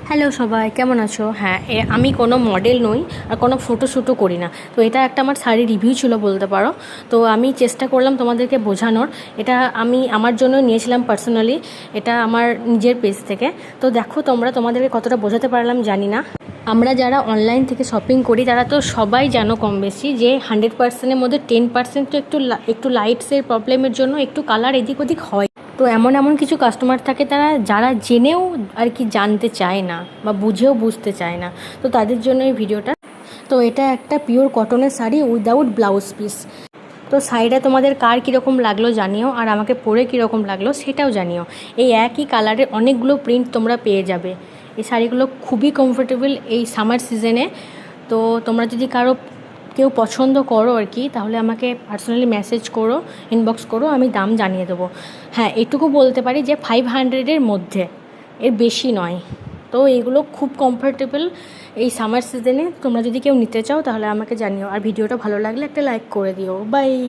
Hello সবাই, কেমন আছো? হ্যাঁ, আমি কোনো মডেল নই আর কোনো ফটোশ্যুটও করি না। তো এটা একটা আমার শাড়ির রিভিউ ছিল বলতে পারো। তো আমি চেষ্টা করলাম তোমাদেরকে বোঝানোর। এটা আমি আমার জন্য নিয়েছিলাম পার্সোনালি, এটা আমার নিজের পেজ থেকে। তো দেখো তোমাদেরকে কতটা বোঝাতে পারলাম জানি না। আমরা যারা অনলাইন থেকে শপিং করি তারা তো সবাই জানো কম বেশি যে 100%-এর মধ্যে 10% তো একটু লাইটসের প্রবলেমের জন্য একটু কালার এদিক ওদিক হয়। তো এমন কিছু কাস্টমার থাকে যারা জেনেও আর কি জানতে চায় না বা বুঝেও বুঝতে চায় না। তো তাদের জন্য এই ভিডিওটা। তো এটা একটা পিওর কটনের শাড়ি উইদাউট ব্লাউজ পিস। তো শাড়িটা তোমাদের কার কীরকম লাগলো জানিও, আর আমাকে পরে কীরকম লাগলো সেটাও জানিও। এই একই কালারের অনেকগুলো প্রিন্ট তোমরা পেয়ে যাবে। এই শাড়িগুলো খুবই কমফোর্টেবল এই সামার সিজনে। তো তোমরা যদি কেউ পছন্দ করো আর কি, তাহলে আমাকে পার্সোনালি মেসেজ করো, ইনবক্স করো, আমি দাম জানিয়ে দেবো। হ্যাঁ, এটুকু বলতে পারি যে 500-এর মধ্যে, এর বেশি নয়। তো এইগুলো খুব কমফোর্টেবল এই সামার সিজনে। তোমরা যদি কেউ নিতে চাও তাহলে আমাকে জানিও, আর ভিডিওটা ভালো লাগলে একটা লাইক করে দিও। বাই।